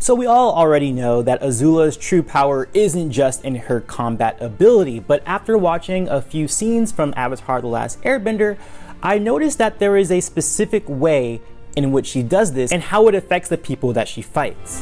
So we all already know that Azula's true power isn't just in her combat ability, but after watching a few scenes from Avatar: The Last Airbender, I noticed that there is a specific way in which she does this and how it affects the people that she fights.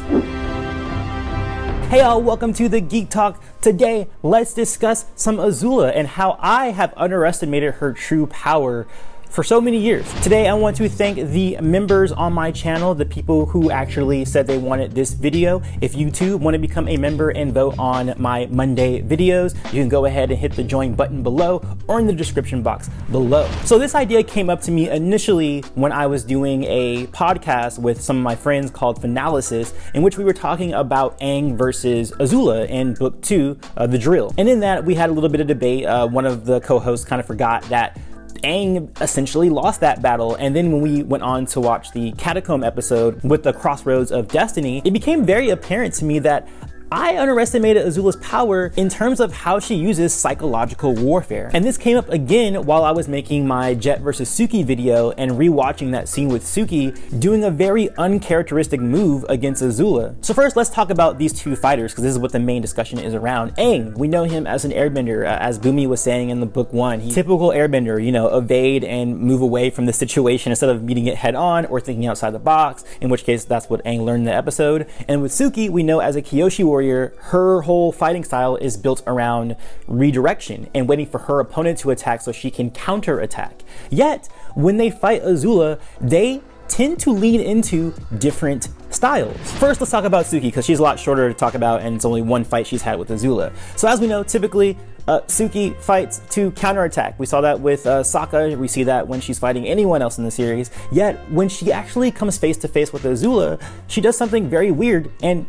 Hey y'all, welcome to the Geek Talk. Today, let's discuss some Azula and how I have underestimated her true power for so many years. Today, I want to thank the members on my channel, the people who actually said they wanted this video. If you too want to become a member and vote on my Monday videos, you can go ahead and hit the join button below or in the description box below. So this idea came up to me initially when I was doing a podcast with some of my friends called Finalysis, in which we were talking about Aang versus Azula in book 2, The Drill. And in that, we had a little bit of debate. One of the co-hosts kind of forgot that Aang essentially lost that battle, and then when we went on to watch the Catacomb episode with the Crossroads of Destiny, it became very apparent to me that I underestimated Azula's power in terms of how she uses psychological warfare. And this came up again while I was making my Jet versus Suki video and rewatching that scene with Suki doing a very uncharacteristic move against Azula. So first, let's talk about these two fighters, because this is what the main discussion is around. Aang, we know him as an airbender, as Bumi was saying in the book 1. He's typical airbender, you know, evade and move away from the situation instead of meeting it head on or thinking outside the box, in which case that's what Aang learned in the episode. And with Suki, we know as a Kyoshi warrior, her whole fighting style is built around redirection and waiting for her opponent to attack so she can counter attack. Yet, when they fight Azula, they tend to lean into different styles. First, let's talk about Suki, because she's a lot shorter to talk about and it's only one fight she's had with Azula. So as we know, typically Suki fights to counterattack. We saw that with Sokka. We see that when she's fighting anyone else in the series. Yet, when she actually comes face to face with Azula, she does something very weird and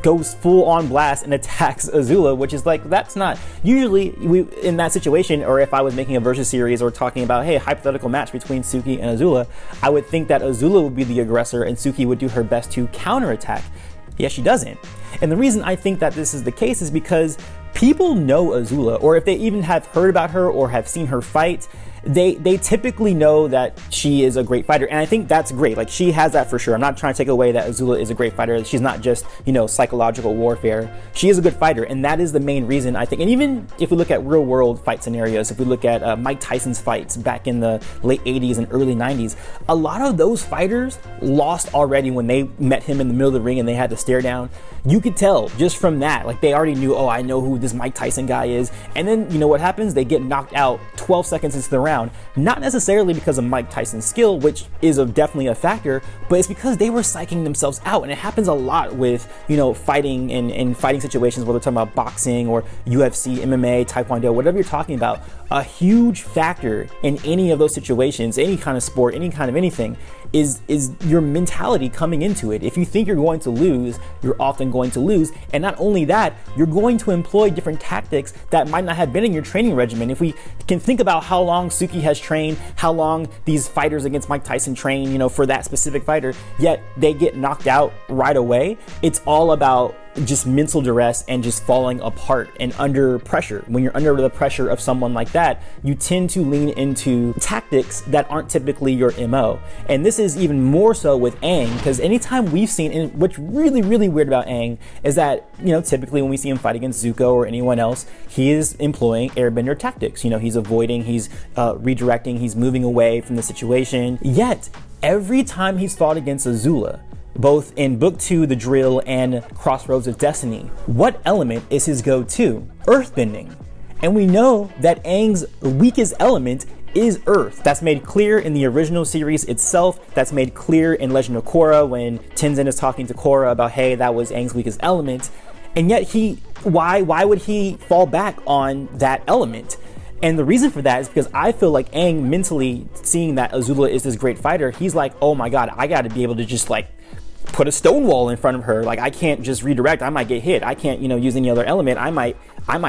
goes full on blast and attacks Azula, which is like, that's not usually in that situation. Or if I was making a versus series or talking about, hey, a hypothetical match between Suki and Azula, I would think that Azula would be the aggressor and Suki would do her best to counterattack. Yet she doesn't. And the reason I think that this is the case is because people know Azula, or if they even have heard about her or have seen her fight, they typically know that she is a great fighter, and I think that's great. Like, she has that for sure. I'm not trying to take away that Azula is a great fighter. She's not just, you know, psychological warfare. She is a good fighter, and that is the main reason I think. And even if we look at real world fight scenarios, if we look at Mike Tyson's fights back in the late 80s and early 90s, a lot of those fighters lost already when they met him in the middle of the ring and they had to stare down. You could tell just from that, like, they already knew, oh, I know who this Mike Tyson guy is. And then, you know what happens? They get knocked out 12 seconds into the round. Not necessarily because of Mike Tyson's skill, which is definitely a factor, but it's because they were psyching themselves out. And it happens a lot with, you know, fighting in fighting situations, whether we're talking about boxing or UFC, MMA, Taekwondo, whatever you're talking about. A huge factor in any of those situations, any kind of sport, any kind of anything, is your mentality coming into it. If you think you're going to lose, you're often going to lose. And not only that, you're going to employ different tactics that might not have been in your training regimen. If we can think about how long Suki has trained, how long these fighters against Mike Tyson train, you know, for that specific fighter, yet they get knocked out right away. It's all about just mental duress and just falling apart and under pressure. When you're under the pressure of someone like that, you tend to lean into tactics that aren't typically your MO. And this is even more so with Aang, because anytime we've seen, and what's really, really weird about Aang is that, you know, typically when we see him fight against Zuko or anyone else, he is employing airbender tactics. You know, he's avoiding, he's redirecting, he's moving away from the situation. Yet, every time he's fought against Azula, both in book 2, The Drill, and Crossroads of Destiny, what element is his go-to? Earthbending. And we know that Aang's weakest element is earth. That's made clear in the original series itself. That's made clear in Legend of Korra when Tenzin is talking to Korra about, hey, that was Aang's weakest element. And yet why would he fall back on that element? And the reason for that is because I feel like Aang, mentally seeing that Azula is this great fighter, he's like, oh my god, I gotta be able to just like put a stone wall in front of her. Like, I can't just redirect, I might get hit. I can't, you know, use any other element. I might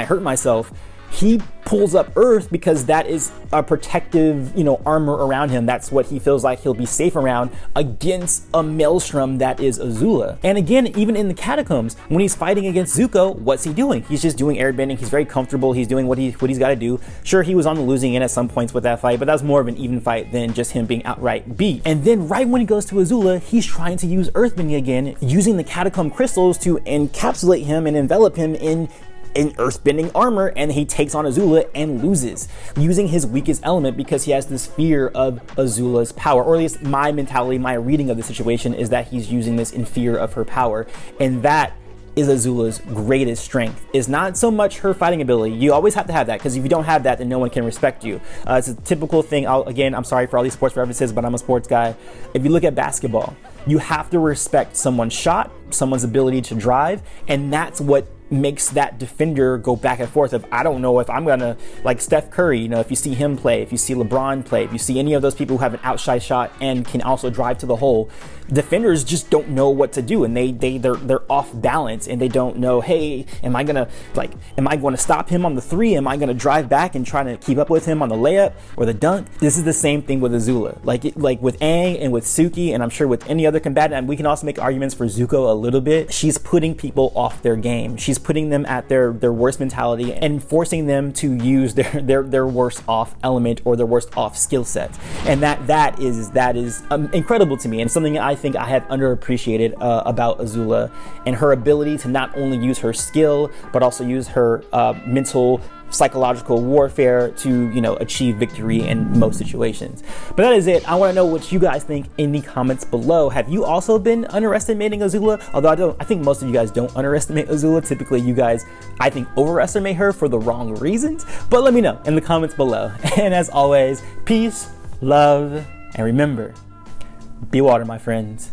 hurt myself. he pulls up earth because that is a protective, armor around him. That's what he feels like he'll be safe around against a maelstrom that is Azula. And again, even in the catacombs, when he's fighting against Zuko, what's he doing? He's just doing airbending. He's very comfortable. He's doing what he's got to do. Sure, he was on the losing end at some points with that fight, but that was more of an even fight than just him being outright beat. And then right when he goes to Azula, he's trying to use earthbending again, using the catacomb crystals to encapsulate him and envelop him in earthbending armor, and he takes on Azula and loses, using his weakest element because he has this fear of Azula's power. Or at least my mentality, my reading of the situation is that he's using this in fear of her power. And that is Azula's greatest strength. Is not so much her fighting ability. You always have to have that, because if you don't have that, then no one can respect you. It's a typical thing. Again, I'm sorry for all these sports references, but I'm a sports guy. If you look at basketball, you have to respect someone's shot, someone's ability to drive, and that's what makes that defender go back and forth of, I don't know if I'm gonna, like Steph Curry, if you see him play, if you see LeBron play, if you see any of those people who have an outside shot and can also drive to the hole, defenders just don't know what to do, and they're off balance, and they don't know, hey, am I going to stop him on the three? Am I going to drive back and try to keep up with him on the layup or the dunk? This is the same thing with Azula, like with Aang and with Suki, and I'm sure with any other combatant. And we can also make arguments for Zuko a little bit. She's putting people off their game. She's putting them at their worst mentality and forcing them to use their worst off element or their worst off skill set. And that is incredible to me, and something I think I have underappreciated about Azula, and her ability to not only use her skill but also use her mental, psychological warfare to achieve victory in most situations. But that is it. I want to know what you guys think in the comments below. Have you also been underestimating Azula? Although I think most of you guys don't underestimate Azula. Typically you guys, I think, overestimate her for the wrong reasons. But let me know in the comments below. And as always, peace, love, and remember, be water, my friends.